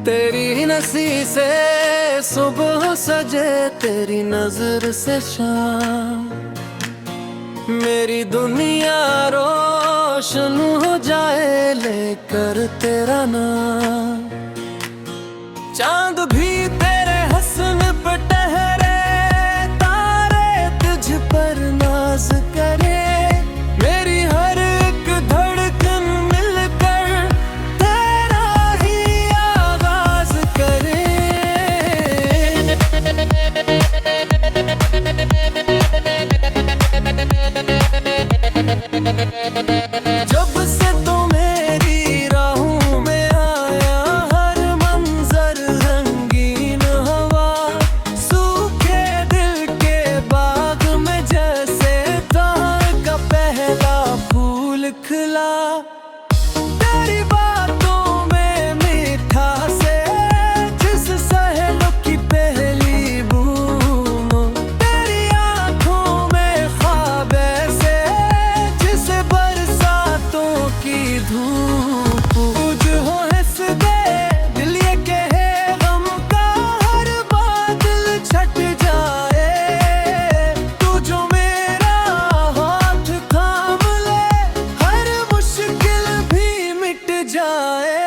तेरी नसी से सुबह सजे, तेरी नजर से शाम। मेरी दुनिया रोशन हो जाए लेकर तेरा नाम। चांद भी तेरे हसन पे ठहरे, तारे तुझ पर नाज करे। मेरी हर एक धड़कन मिलकर तेरा ही आगाज करे। जब से तू मेरी राहों में आया, हर मंजर रंगीन हवा। सूखे दिल के बाग में जैसे तार का पहला फूल खिला। तेरी बातों में मिठास है, जिस सहलों की पहली बूंद। तेरी आंखों में ख्वाब ऐसे, जिसे बरसातों की धूप। तुझ हो हंस दे दिल ये कहे गम का, हर बादल छट जाए। तू जो मेरा हाथ थाम ले, हर मुश्किल भी मिट जाए।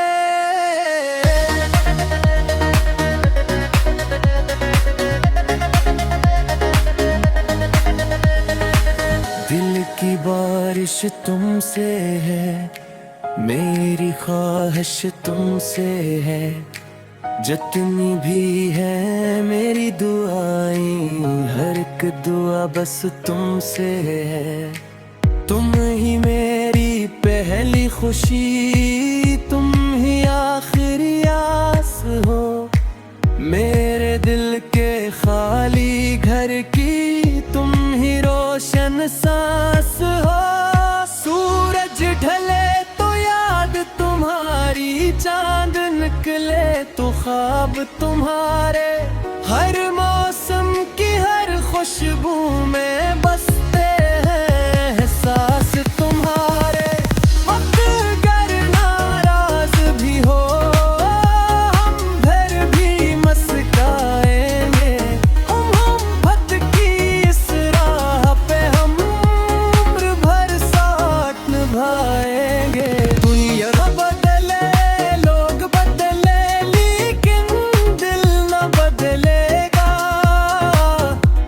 दिल की बारिश तुमसे है, मेरी ख्वाहिश तुमसे है। जितनी भी है मेरी दुआएं, हर एक दुआ बस तुमसे है। तुम ही मेरी पहली खुशी, तुम ही आखिरी आस हो। मेरे दिल के खाली घर की तुम ही रोशन सांस हो। सूरज ढले तो याद तुम्हारी, चांद निकले तो ख्वाब तुम्हारे। हर मौसम की हर खुशबू में बसते हैं एहसास तुम्हारे। वक्त अगर नाराज भी हो, हम फिर भी मुस्कुराएंगे। हम भटकी इस राह पे, हम उम्र भर साथ निभाएंगे। दुनिया बदले, लोग बदले, लेकिन दिल न बदलेगा।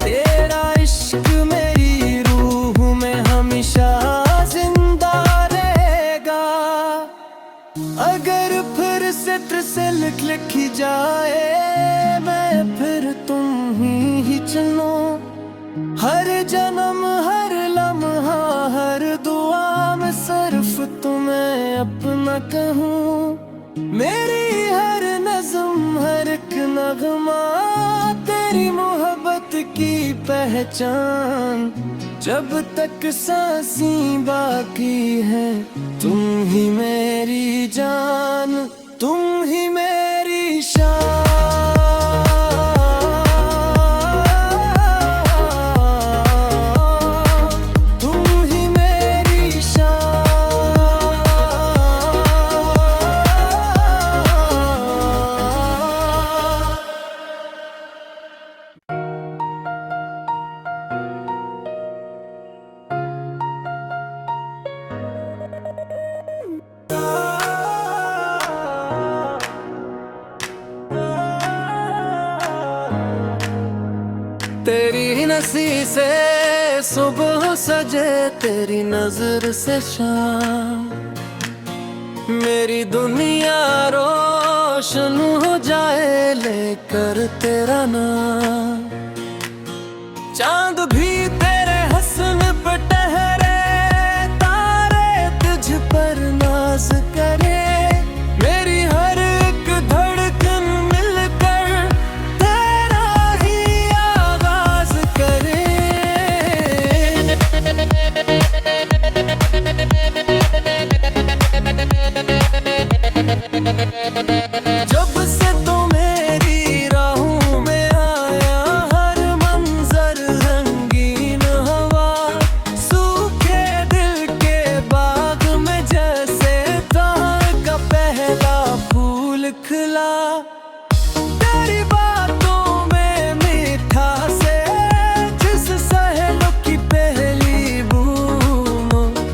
तेरा इश्क मेरी रूह में हमेशा जिंदा रहेगा। अगर फिर से लिखी जाए, मैं फिर तुम ही चुनो। हर जन्म हर लम्हा हर दुआ में सिर्फ तुम्हें अपना कहूँ। मेरी हर नज़्म हर एक नगमा, तेरी मोहब्बत की पहचान। जब तक सांसें बाकी है, तुम ही मेरी जान, तुम ही मेरी शान। तुम ही मेरी शान। तेरी नसी से सुबह सजे, तेरी नजर से शाम। मेरी दुनिया रोशन हो जाए लेकर तेरा नाम। चांद भी तेरे हसन पे ठहरे, तारे तुझ पर नाज करे। मेरी हर एक धड़कन मिलकर तेरा ही आगाज करे। जब से तू मेरी राहों में आया, हर मंजर रंगी खिला। तेरी बातों में मीठा से जिस सहेलों की पहली बूम,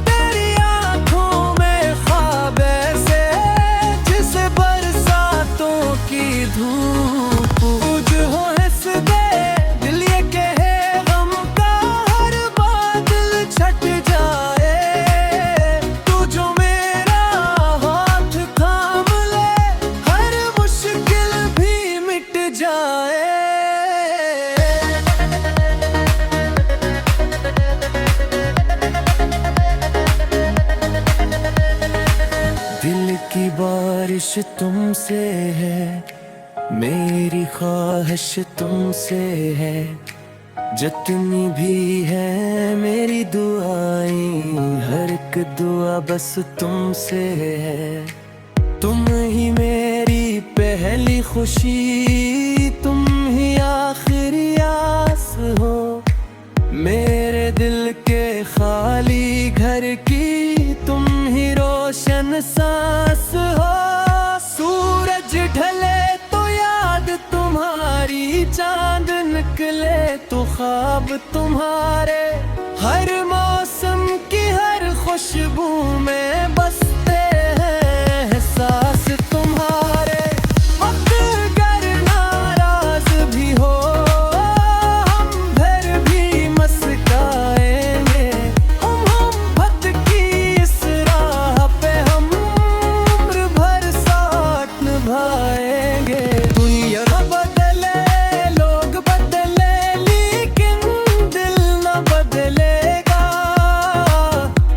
तेरी आंखों में ख्वाब ऐसे जिसे बरसातों की धूप। तुझ हो हंस दे दिल ये कहे गम का हर बादल छट जाए। तू जो मेरा हाथ थाम ले हर मुश्किल भी मिट जाए। दिल की बारिश तुमसे है, मेरी ख्वाहिश तुमसे है। जितनी भी है मेरी दुआएं, हर एक दुआ बस तुमसे है। तुम ही मेरी पहली खुशी, तुम ही आखिरी आस हो। मेरे दिल के खाली घर की तुम ही रोशन सांस हो। सूरज ढले तो याद तुम्हारी, चांद निकले तो ख्वाब तुम्हारे। हर मौसम की हर खुशबू में बसते हैं एहसास तुम्हारे। वक्त अगर नाराज भी हो हम फिर भी मुस्कुराएंगे। हम भटकी इस राह पे हम उम्र भर साथ निभाएंगे। दुनिया बदले लोग बदले लेकिन दिल न बदलेगा।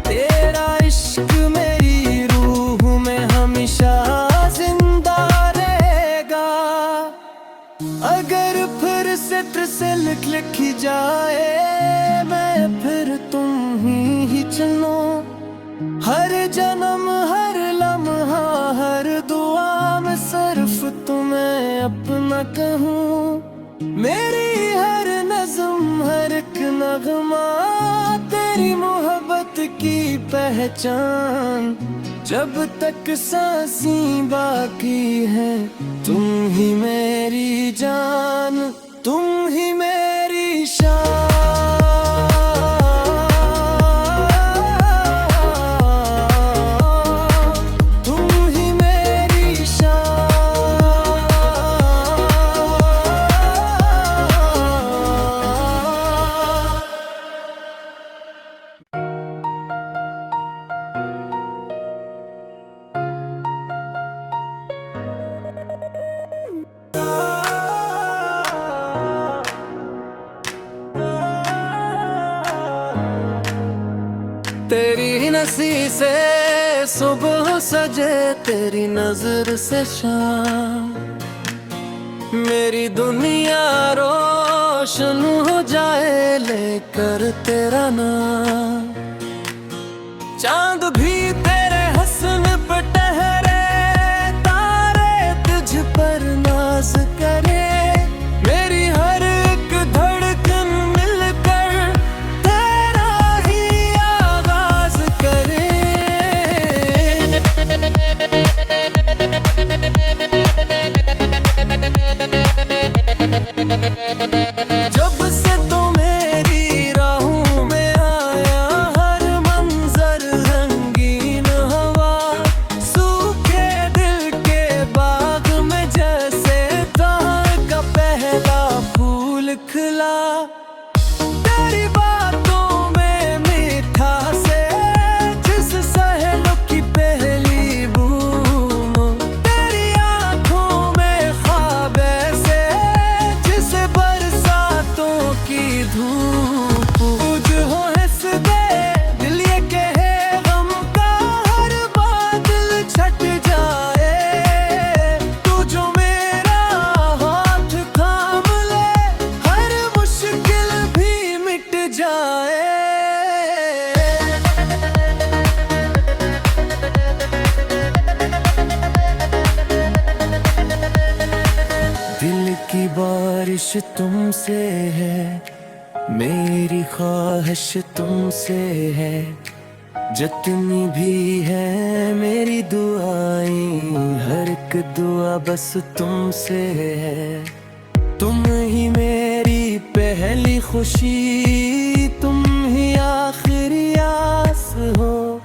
तेरा इश्क मेरी रूह में हमेशा जिंदा रहेगा। अगर फिर से लिखी जाए मैं फिर तुम ही चुनो। हर जन्म हर लम्हा हर दुआ में सिर्फ तुम्हें अपना कहूँ। मेरी हर नज़्म हर एक नगमा तेरी मोहब्बत की पहचान। जब तक सांसें बाकी है तुम ही मेरी जान, तुम ही मेरी शान। तुम ही मेरी शान। तेरी नसी से सुबह सजे, तेरी नजर से शाम। मेरी दुनिया रोशन हो जाए लेकर तेरा नाम। चांद भी तेरे हसन पे ठहरे, तारे तुझ पर नाज करे। मेरी हर एक धड़कन मिलकर तेरा ही आगाज करे। जब से तो मेरी राहों में आया हर मंजर रंगीन हवा। सूखे दिल के बाग में जैसे तार का पहला फूल खिला। तेरी बातों में मीठा से जिस सहेलों की पहली बूम। तेरी आंखों में ख्वाब ऐसे जिसे बरसातों की धूप। तुझ हो हंस दे दिल ये कहे गम का हर बादल छट जाए। तू जो मेरा हाथ थाम ले हर मुश्किल भी मिट जाए। दिल की बारिश तुमसे है, मेरी ख्वाहिश तुमसे है। जितनी भी है मेरी दुआएं, हर एक दुआ बस तुमसे है। तुम ही मेरी पहली खुशी, तुम ही आखिरी आस हो।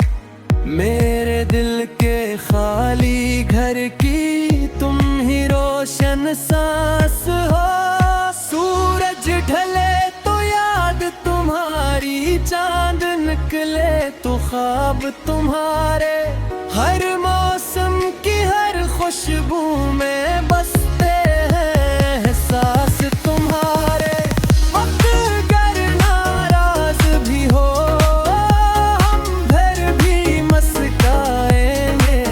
मेरे दिल के खाली घर की तुम ही रोशन सांस हो। सूरज ढले तो याद तुम्हारी, चांद निकले तो ख्वाब तुम्हारे। हर मौसम की हर खुशबू में बसते हैं एहसास तुम्हारे। वक्त अगर नाराज भी हो, हम फिर भी मुस्कुराएंगे।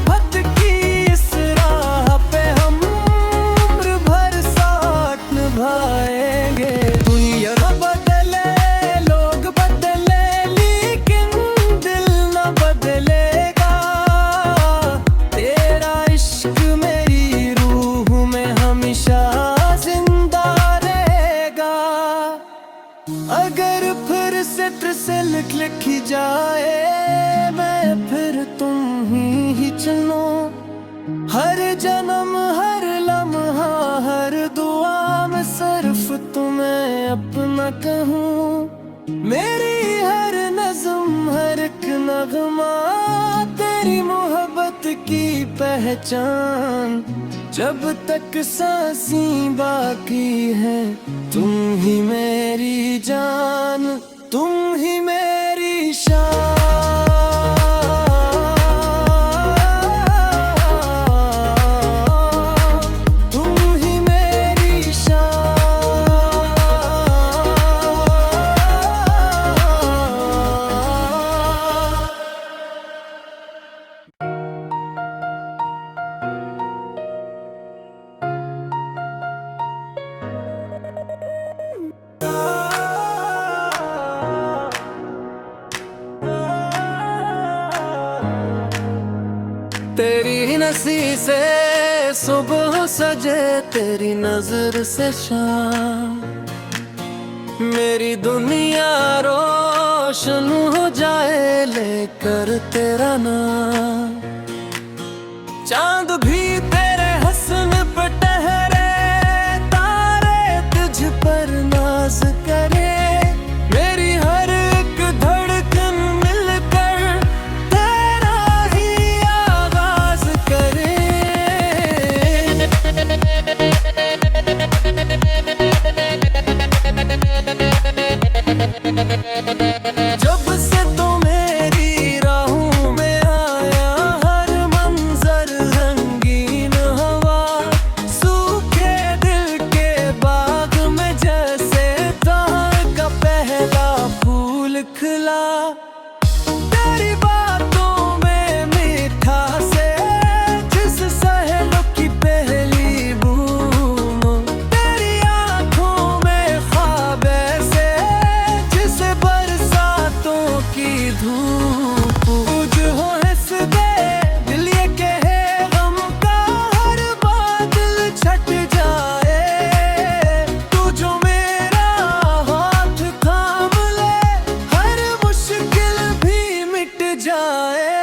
भटकी इस राह पे हम उम्र भर साथ निभाएंगे। दुनिया बदले, लोग बदले, लेकिन दिल न बदलेगा। तेरा इश्क मेरी रूह में हमेशा जिंदा रहेगा। अगर फिर से लिखी जाए, मैं फिर तुम ही चुनो। हर जन्म, हर लम्हा, हर दुआ में सिर्फ तुम्हें अपना कहूँ। मेरी हर नज़्म, हर एक नगमा, तेरी मोहब्बत की पहचान। जब तक सांसें बाकी है, तुम ही मेरी जान, तुम ही मेरी शान। तुम ही मेरी शान। तेरी नसी से सुबह सजे, तेरी नजर से शाम। मेरी दुनिया रोशन हो जाए लेकर तेरा नाम। चांद भी तेरे हसन पे ठहरे, तारे तुझ पर नाज करे। मेरी हर एक धड़कन मिलकर तेरा ही आगाज करे। जब से तो मेरी राहों में आया, हर मंजर रंगीन हवा। सूखे दिल के बाग में जैसे तार का पहला फूल खिला। तेरी बातों में मीठा से जिस सहलों की पहली बूम। तेरी आंखों में ख्वाब ऐसे जिसे बरसातों की धूप। तुझ हो हंस दे दिल ये कहे गम का, हर बादल छट जाए। तू जो मेरा हाथ थाम ले, हर मुश्किल भी मिट जाए।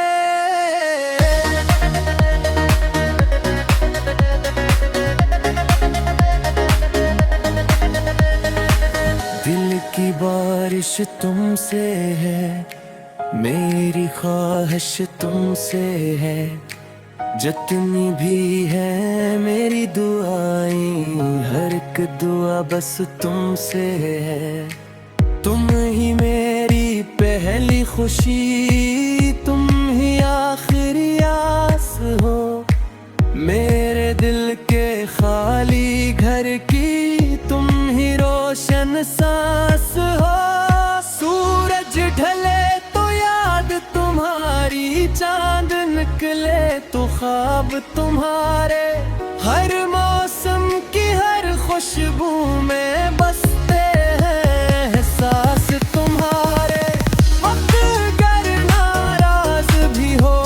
दिल की बारिश तुमसे है, मेरी ख्वाहिश तुमसे है। जितनी भी है मेरी दुआएं, हर एक दुआ बस तुमसे है। तुम ही मेरी पहली खुशी, तुम ही आखिरी आस हो। मेरे दिल के खाली घर की तुम ही रोशन सांस हो। सूरज ढले तो याद तुम्हारी, चांद निकले तो ख्वाब तुम्हारे। हर मौसम की हर खुशबू में बसते हैं एहसास तुम्हारे। वक्त अगर नाराज भी हो,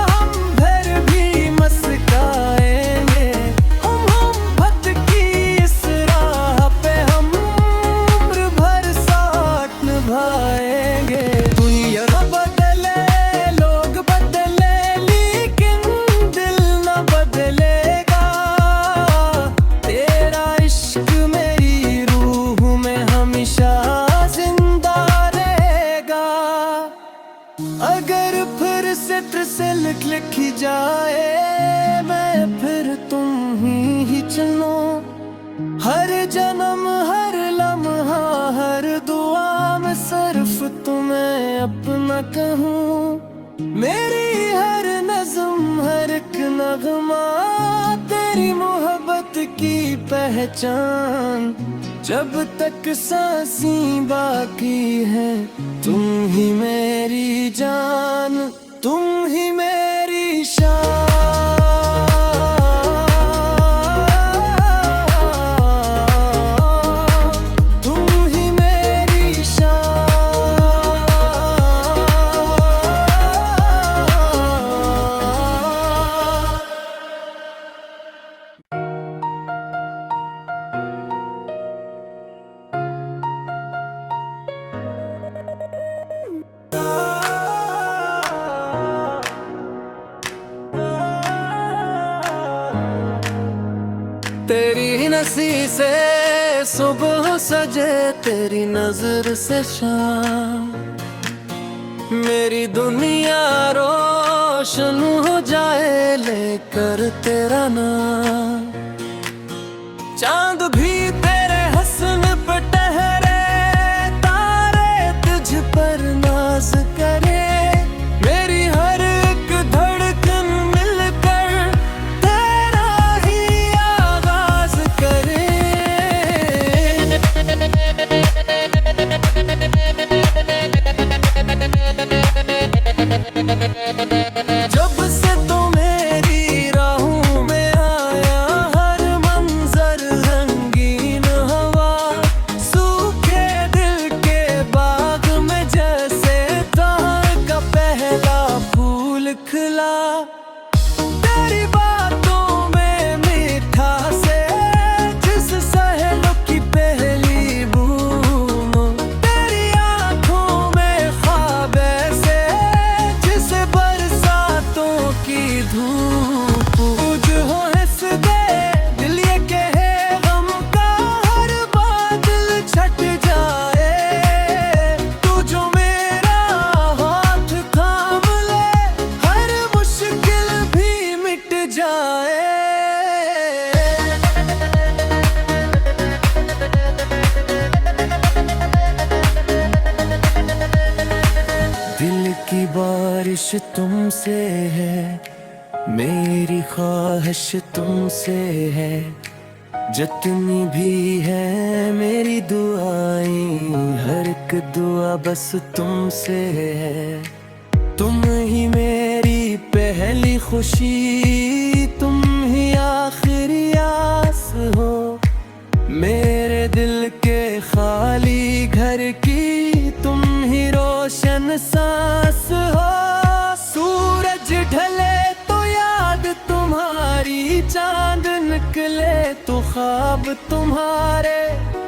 हम फिर भी मुस्कुराएंगे। भटकी इस राह पे हम उम्र भर साथ निभाएंगे। कहूँ, मेरी हर नज़्म हर एक नगमा तेरी मोहब्बत की पहचान। जब तक सांसें बाकी है तुम ही मेरी जान, तुम ही मेरी शान। तेरी नसी से सुबह सजे, तेरी नजर से शाम, मेरी दुनिया रोशन हो जाए लेकर तेरा नाम। चांद भी तेरे हसन पर ठहरे, तारे तुझ पर नाज करे, मेरी हर एक धड़कन मिलकर तेरा ही आगाज करे। जब से तो मेरी राहों में आया, हर मंजर रंगीन हवा, सूखे दिल के बाग में जैसे तार का पहला फूल खिला। तेरी बातों में मिठास है जिस सहलों की पहली बूंद, तेरी आंखों में ख्वाब ऐसे जिसे बरसातों की धूप। तुझ हो हंस दे दिल ये कहे गम का हर बादल छट जाए, तू जो मेरा हाथ थाम ले हर मुश्किल भी मिट जाए। दिल की बारिश तुमसे है, मेरी ख्वाहिश तुमसे है, जितनी भी है मेरी दुआएं, हर एक दुआ बस तुमसे है। तुम ही मेरी पहली खुशी, तुम ही आखिरी आस हो, मेरे दिल के खाली घर की तुम ही रोशन सांस हो। सूरज ढले तो याद तुम्हारी, चांद निकले तो ख्वाब तुम्हारे,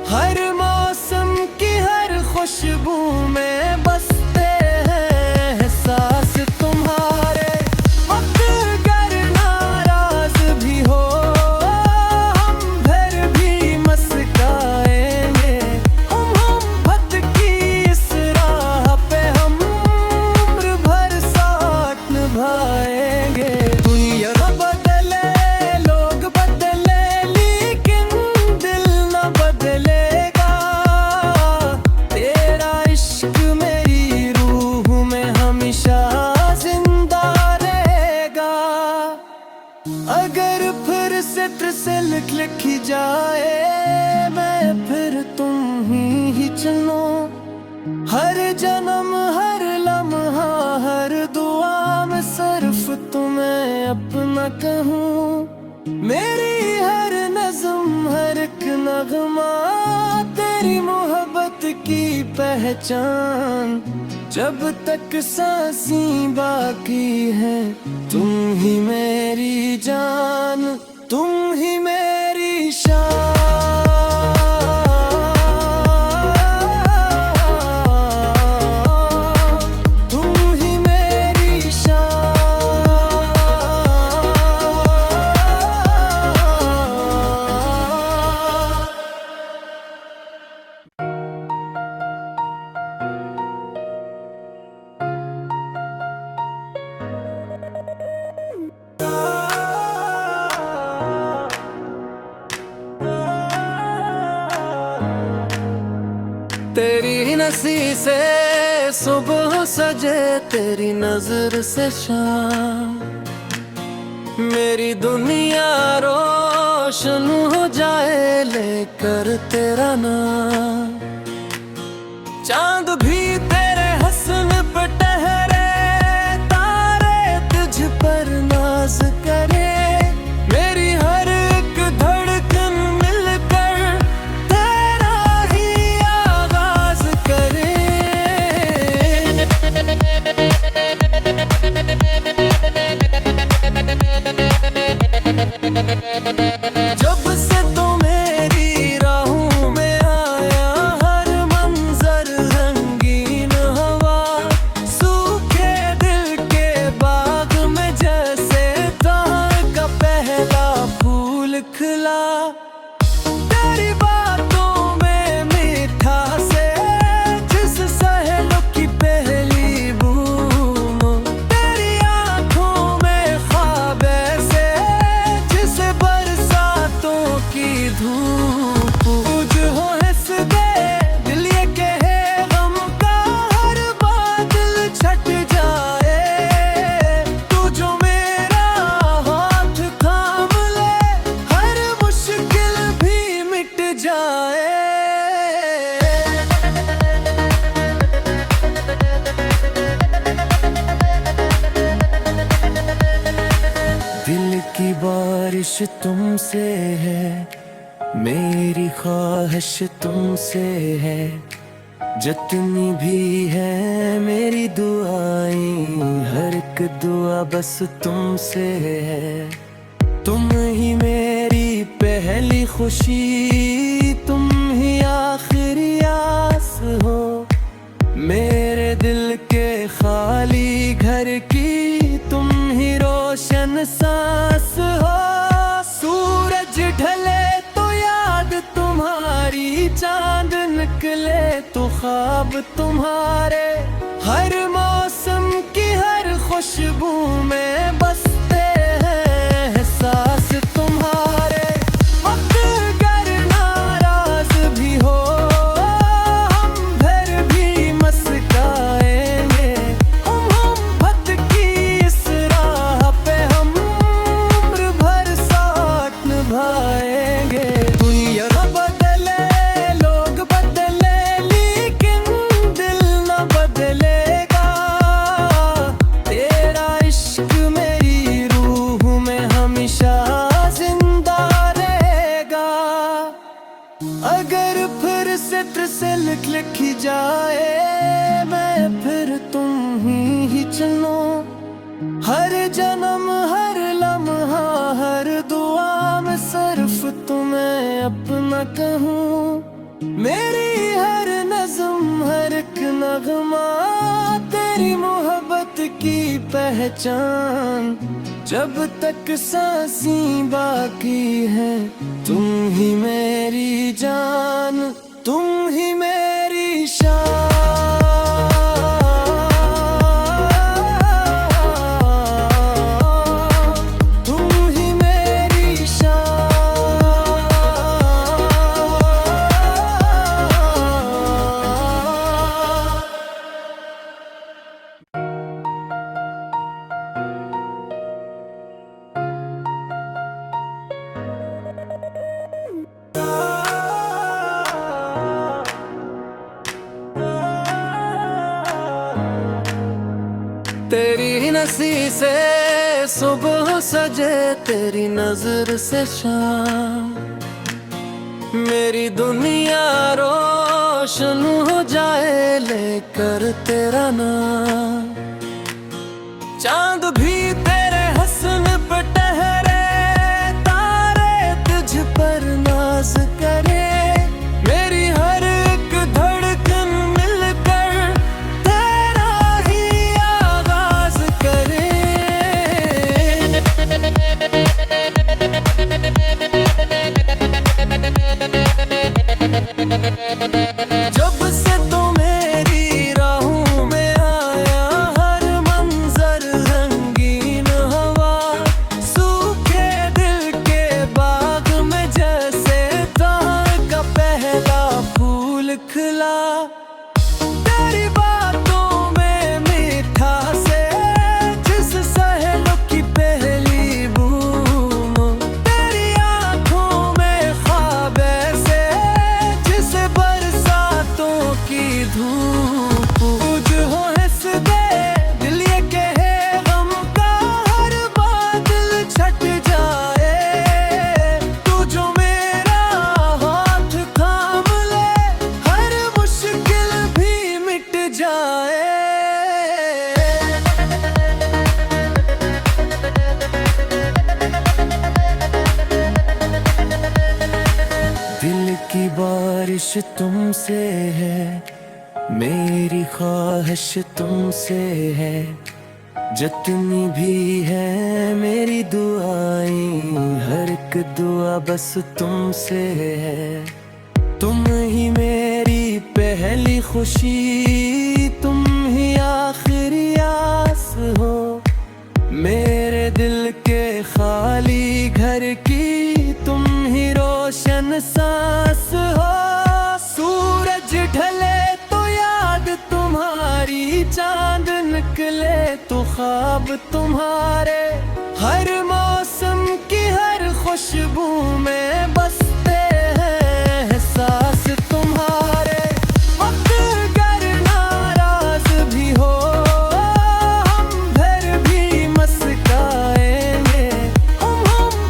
हर मौसम की हर खुशबू में बसते हैं एहसास तुम्हारे। वक्त अगर नाराज भी हो हम फिर भी मुस्कुराएंगे, हम भटकी इस राह पे हम उम्र भर साथ निभाएंगे। दुनिया बदले लोग बदले लेकिन दिल न बदलेगा, तेरा इश्क मेरी रूह में हमेशा जिंदा रहेगा। अगर फिर से लिखी जाए मैं फिर तुम ही चुनो, हर जन्म हर लम्हा हर दुआ में सिर्फ तुम्हें अपना कहूँ, मेरी हर नज़्म हर एक नगमा तेरी मोहब्बत की पहचान। जब तक सांसें बाकी है तुम ही मेरी जान, तुम ही मेरी शान। तेरी नसी से सुबह सजे तेरी नजर से शाम, मेरी दुनिया रोशन हो जाए लेकर तेरा नाम। चांद भी तेरे हसन पे ठहरे, तारे तुझ पर नाज करे, मेरी हर एक धड़कन मिलकर तेरा ही आगाज करे। जब से तो मेरी राहों में आया, हर मंजर रंगीन हवा, सूखे दिल के बाग में जैसे तार का पहला फूल खिला। तेरी बातों में मिठास है, जिस सहेलों की पहली बूम, तेरी आंखों में ख्वाब ऐसे जिसे बरसातों की धूप। तुझ हो हंस दे दिल ये कहे गम का हर बादल छट जाए, तू जो मेरा हाथ थाम ले हर मुश्किल भी मिट जाए। दिल की बारिश तुमसे है, मेरी ख्वाहिश तुमसे है, जितनी भी है मेरी दुआएं, हर एक दुआ बस तुमसे है। तुम ही मेरी पहली खुशी, तुम ही आखिरी आस हो, मेरे दिल के खाली घर की तुम ही रोशन सांस हो। सूरज ढले तो याद तुम्हारी, चांद निकले तो ख्वाब तुम्हारे, हर मौसम की हर खुशबू में बसते हैं एहसास तुम्हारे। वक्त अगर नाराज भी हो, हम फिर भी मुस्कुराएंगे, हम भटकी इस राह पे हम उम्र भर साथ निभाएंगे। दुनिया बदले लोग बदले लेकिन दिल न बदलेगा, तेरा इश्क मेरी रूह में हमेशा जिंदा रहेगा। अगर फिर से लिखी जाए, मैं फिर तुम ही चुनूं, हर जन्म हर लम्हा हर दुआ में सिर्फ तुम्हें अपना कहूँ। मेरी हर नज़्म हर एक नगमा तेरी मोहब्बत की पहचान, जब तक सांसें बाकी है तुम ही मेरी जान, तुम ही मेरी शान। तुम ही मेरी शान। तेरी नसी से सुबह सजे तेरी नजर से शाम, मेरी दुनिया रोशन हो जाए लेकर तेरा नाम। चांद भी तेरे हसन पे ठहरे, तारे तुझ पर नाज करे, मेरी हर एक धड़कन मिलकर तेरा ही आगाज करे। जब से तो मेरी राहों में आया, हर मंजर रंगी तुमसे है, मेरी ख्वाहिश तुमसे है, जितनी भी है मेरी दुआएं, हर एक दुआ बस तुमसे है। तुम ही मेरी पहली खुशी, तुम ही आखिरी आस हो, मेरे दिल के खाली घर की तुम ही रोशन सांस हो। सूरज ढले तो याद तुम्हारी, चांद निकले तो ख्वाब तुम्हारे, हर मौसम की हर खुशबू में बसते हैं एहसास तुम्हारे। वक्त अगर नाराज भी हो, हम फिर भी मुस्कुराएंगे, हम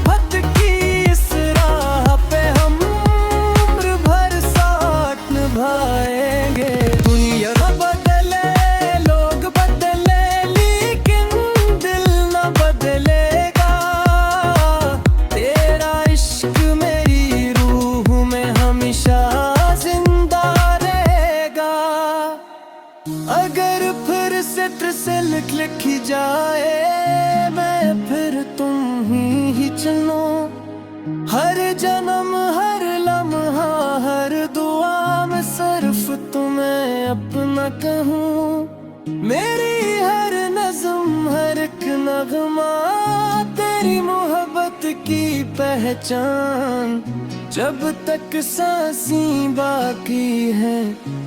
भटकी इस राह पे हम उम्र भर साथ निभाएंगे। दुनिया बदले, लोग बदले, लेकिन दिल न बदलेगा, तेरा इश्क मेरी रूह में हमेशा जिंदा रहेगा। अगर फिर से लिखी जाए, मैं फिर तुम ही चुनो, हर जन्म हर लम्हा हर दुआ में सिर्फ तुम्हें अपना कहूँ। मेरी हर नज़्म हर एक नगमा तेरी मोहब्बत की पहचान, जब तक सांसें बाकी है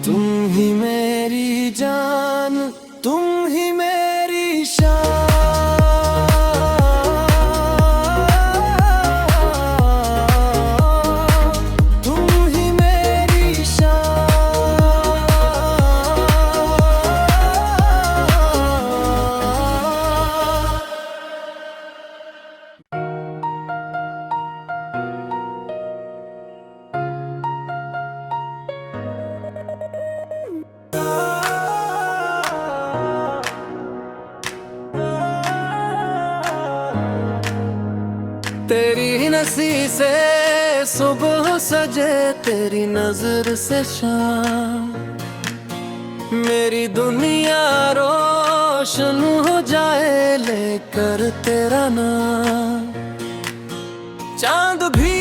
तुम ही मेरी जान, तुम ही मेरी शान। तुम ही मेरी शान। तेरी नसी से सुबह सजे, तेरी नजर से शाम, मेरी दुनिया रोशन हो जाए लेकर तेरा नाम। चांद भी